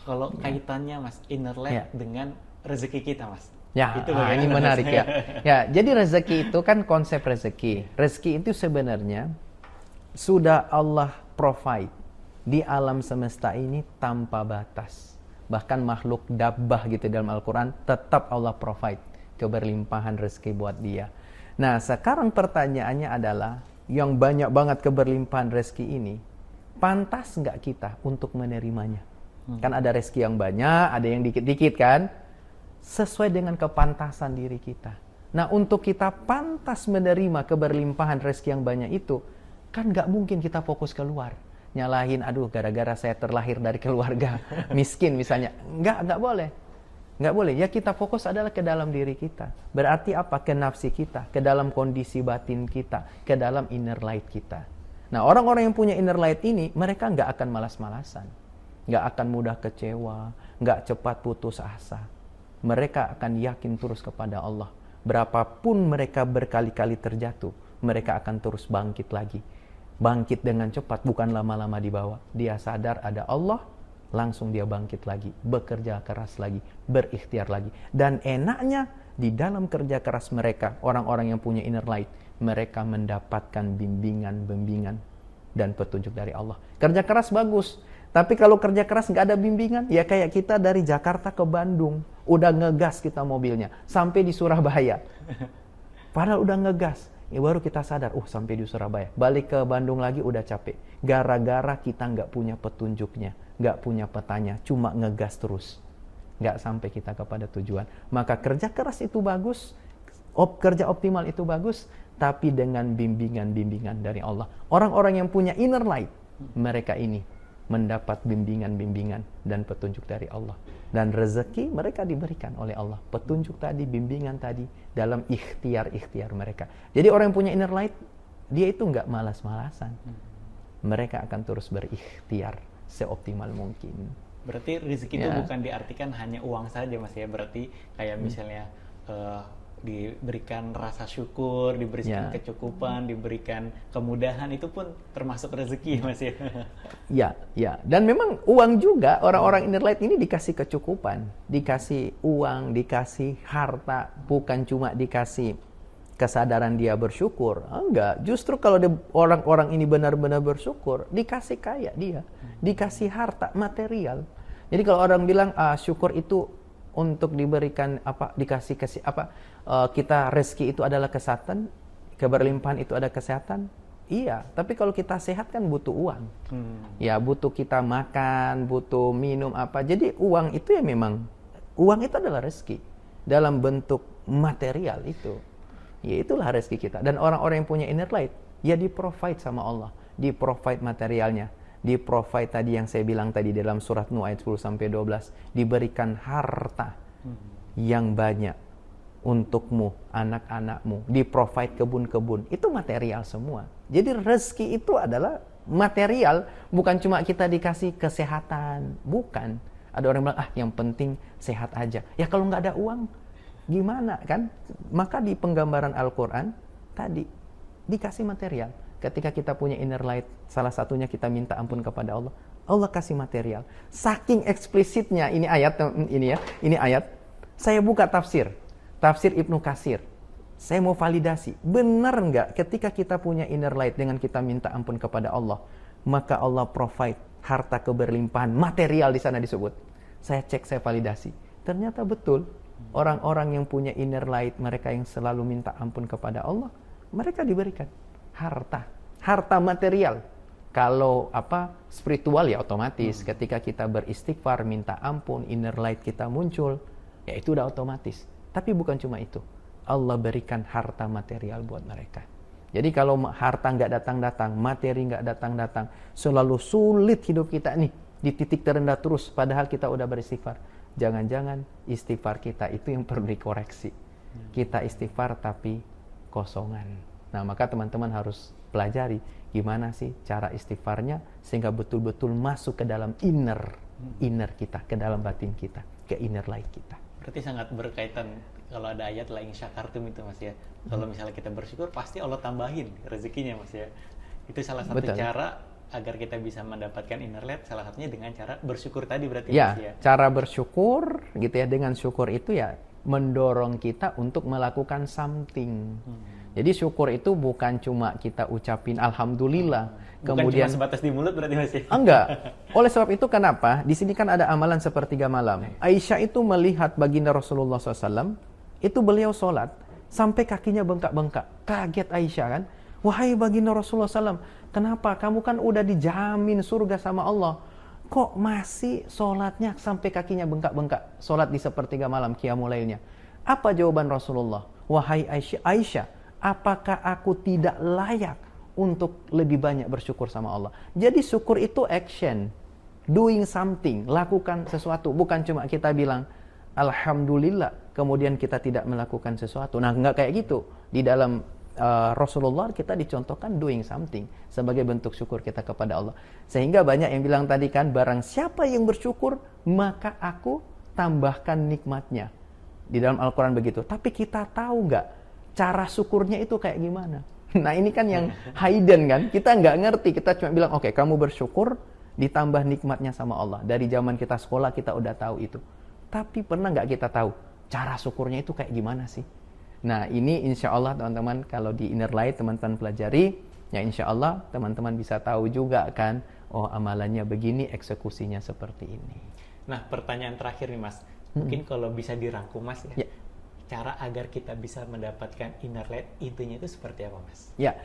Kalau kaitannya Mas, inner light dengan rezeki kita Mas. Ya, ini menarik ya. Ya, jadi rezeki itu kan konsep rezeki. Rezeki itu sebenarnya sudah Allah provide di alam semesta ini tanpa batas. Bahkan makhluk dabbah gitu dalam Al-Quran tetap Allah provide keberlimpahan rezeki buat dia. Nah sekarang pertanyaannya adalah yang banyak banget keberlimpahan rezeki ini, pantas nggak kita untuk menerimanya? Kan ada rezeki yang banyak, ada yang dikit-dikit kan? Sesuai dengan kepantasan diri kita. Nah, untuk kita pantas menerima keberlimpahan rezeki yang banyak itu, kan nggak mungkin kita fokus keluar. Nyalahin, aduh gara-gara saya terlahir dari keluarga miskin misalnya. Nggak boleh. Nggak boleh. Ya kita fokus adalah ke dalam diri kita. Berarti apa? Ke nafsi kita, ke dalam kondisi batin kita, ke dalam inner light kita. Nah, orang-orang yang punya inner light ini, mereka nggak akan malas-malasan. Nggak akan mudah kecewa, nggak cepat putus asa. Mereka akan yakin terus kepada Allah. Berapapun mereka berkali-kali terjatuh, mereka akan terus bangkit lagi. Bangkit dengan cepat, bukan lama-lama di bawah. Dia sadar ada Allah, langsung dia bangkit lagi, bekerja keras lagi, berikhtiar lagi. Dan enaknya, di dalam kerja keras mereka, orang-orang yang punya inner light, mereka mendapatkan bimbingan dan petunjuk dari Allah. Kerja keras bagus, tapi kalau kerja keras nggak ada bimbingan, ya kayak kita dari Jakarta ke Bandung, udah ngegas kita mobilnya, sampai di Surabaya. Padahal udah ngegas, ya baru kita sadar, sampai di Surabaya. Balik ke Bandung lagi udah capek. Gara-gara kita nggak punya petunjuknya, nggak punya petanya, cuma ngegas terus. Nggak sampai kita kepada tujuan. Maka kerja keras itu bagus, kerja optimal itu bagus, tapi dengan bimbingan-bimbingan dari Allah. Orang-orang yang punya inner light, mereka ini mendapat bimbingan-bimbingan dan petunjuk dari Allah. Dan rezeki mereka diberikan oleh Allah. Petunjuk tadi, bimbingan tadi, dalam ikhtiar-ikhtiar mereka. Jadi orang yang punya inner light, dia itu nggak malas-malasan. Mereka akan terus berikhtiar seoptimal mungkin. Berarti rezeki itu bukan diartikan hanya uang saja, Mas ya. Berarti kayak misalnya diberikan rasa syukur, diberikan kecukupan, diberikan kemudahan, itu pun termasuk rezeki, Mas ya. Ya. Dan memang uang juga, orang-orang inner light ini dikasih kecukupan, dikasih uang, dikasih harta, bukan cuma dikasih kesadaran dia bersyukur. Enggak, justru kalau orang-orang ini benar-benar bersyukur, dikasih kaya dia, dikasih harta material. Jadi kalau orang bilang syukur itu untuk diberikan kita rezeki itu adalah kesehatan, keberlimpahan itu ada kesehatan. Iya, tapi kalau kita sehat kan butuh uang. Ya, butuh kita makan, butuh minum apa. Jadi uang itu ya memang, uang itu adalah rezeki dalam bentuk material itu. Ya itulah rezeki kita. Dan orang-orang yang punya inner light, ya di-provide sama Allah, di-provide materialnya, di-provide tadi yang saya bilang tadi dalam surat Nuh ayat 10-12, diberikan harta yang banyak untukmu, anak-anakmu, di-provide kebun-kebun, itu material semua. Jadi rezeki itu adalah material, bukan cuma kita dikasih kesehatan, bukan. Ada orang bilang, yang penting sehat aja. Ya kalau nggak ada uang, gimana kan? Maka di penggambaran Al-Quran tadi dikasih material. Ketika kita punya inner light, salah satunya kita minta ampun kepada Allah, Allah kasih material. Saking eksplisitnya ini ayat, ini ayat. Saya buka tafsir Ibnu Katsir. Saya mau validasi, benar nggak ketika kita punya inner light dengan kita minta ampun kepada Allah, maka Allah provide harta keberlimpahan material di sana disebut. Saya cek, saya validasi. Ternyata betul. Orang-orang yang punya inner light, mereka yang selalu minta ampun kepada Allah, mereka diberikan harta material. Kalau spiritual ya otomatis ketika kita beristighfar, minta ampun, inner light kita muncul, ya itu udah otomatis. Tapi bukan cuma itu, Allah berikan harta material buat mereka. Jadi kalau harta nggak datang-datang, materi nggak datang-datang, selalu sulit hidup kita nih, di titik terendah terus, padahal kita udah beristighfar. Jangan-jangan istighfar kita itu yang perlu dikoreksi. Kita istighfar tapi kosongan. Nah, maka teman-teman harus pelajari gimana sih cara istighfarnya sehingga betul-betul masuk ke dalam inner kita, ke dalam batin kita, ke inner light kita. Berarti sangat berkaitan kalau ada ayat la in syakartum itu, Mas ya. Kalau misalnya kita bersyukur pasti Allah tambahin rezekinya, Mas ya. Itu salah satu cara agar kita bisa mendapatkan inner light, salah satunya dengan cara bersyukur tadi berarti, Mas ya. Cara bersyukur gitu ya, dengan syukur itu ya mendorong kita untuk melakukan something. Jadi syukur itu bukan cuma kita ucapin alhamdulillah, kemudian cuma sebatas di mulut berarti, Mas ya. Enggak. Oleh sebab itu kenapa? Di sini kan ada amalan sepertiga malam. Aisyah itu melihat baginda Rasulullah SAW, itu beliau sholat sampai kakinya bengkak-bengkak. Kaget Aisyah kan. Wahai baginda Rasulullah SAW, kenapa kamu kan udah dijamin surga sama Allah, kok masih sholatnya sampai kakinya bengkak-bengkak, sholat di sepertiga malam, qiyamul lailnya? Apa jawaban Rasulullah? Wahai Aisyah, apakah aku tidak layak untuk lebih banyak bersyukur sama Allah? Jadi syukur itu action, doing something, lakukan sesuatu. Bukan cuma kita bilang Alhamdulillah, kemudian kita tidak melakukan sesuatu. Nah, nggak kayak gitu. Di dalam Rasulullah kita dicontohkan doing something sebagai bentuk syukur kita kepada Allah. Sehingga banyak yang bilang tadi kan, barang siapa yang bersyukur, maka aku tambahkan nikmatnya. Di dalam Al-Quran begitu. Tapi kita tahu nggak cara syukurnya itu kayak gimana? Nah, ini kan yang hidden kan. Kita nggak ngerti. Kita cuma bilang, oke, kamu bersyukur, ditambah nikmatnya sama Allah. Dari zaman kita sekolah kita udah tahu itu. Tapi pernah nggak kita tahu cara syukurnya itu kayak gimana sih? Nah, ini insya Allah teman-teman, kalau di Inner Light teman-teman pelajari, ya insya Allah teman-teman bisa tahu juga kan, oh amalannya begini, eksekusinya seperti ini. Nah, pertanyaan terakhir nih Mas, mungkin kalau bisa dirangkum Mas ya, cara agar kita bisa mendapatkan Inner Light, intinya itu seperti apa Mas? Ya,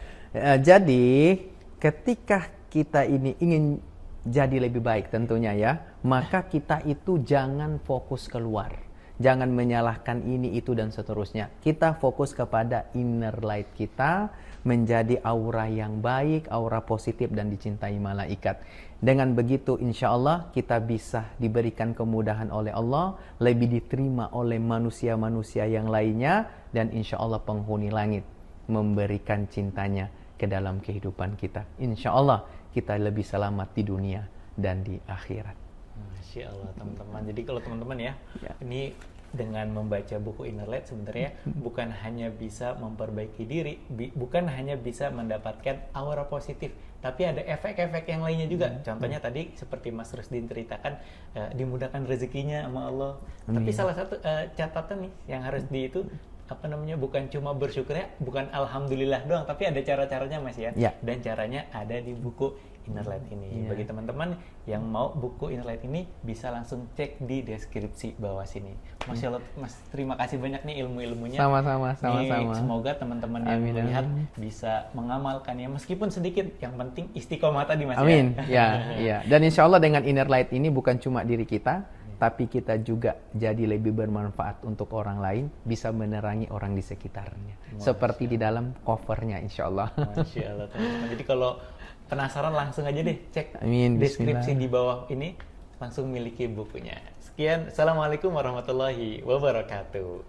jadi ketika kita ini ingin jadi lebih baik tentunya ya, maka kita itu jangan fokus keluar. Jangan menyalahkan ini, itu, dan seterusnya. Kita fokus kepada inner light kita, menjadi aura yang baik, aura positif dan dicintai malaikat. Dengan begitu insya Allah kita bisa diberikan kemudahan oleh Allah, lebih diterima oleh manusia-manusia yang lainnya, dan insya Allah penghuni langit memberikan cintanya ke dalam kehidupan kita. Insya Allah kita lebih selamat di dunia dan di akhirat. Masya Allah teman-teman. Jadi kalau teman-teman ya, ini dengan membaca buku Inner Light sebenarnya bukan hanya bisa memperbaiki diri, bukan hanya bisa mendapatkan aura positif, tapi ada efek-efek yang lainnya juga. Contohnya tadi seperti Mas Rusdin ceritakan, dimudahkan rezekinya sama Allah. Tapi salah satu catatan nih yang harus itu bukan cuma bersyukurnya, bukan alhamdulillah doang, tapi ada cara-caranya Mas ya. Dan caranya ada di buku Inner Light ini. Bagi teman-teman yang mau buku Inner Light ini bisa langsung cek di deskripsi bawah sini. Masya Allah Mas, terima kasih banyak nih ilmu-ilmunya. Sama-sama. Semoga teman-teman yang melihat bisa mengamalkannya meskipun sedikit. Yang penting istiqomah tadi Mas. Amin. Ya. Dan insya Allah dengan Inner Light ini bukan cuma diri kita, tapi kita juga jadi lebih bermanfaat untuk orang lain, bisa menerangi orang di sekitarnya. Seperti di dalam covernya insya Allah. Masya Allah teman-teman. Jadi kalau penasaran langsung aja deh cek deskripsi di bawah ini, langsung miliki bukunya. Sekian, Assalamualaikum warahmatullahi wabarakatuh.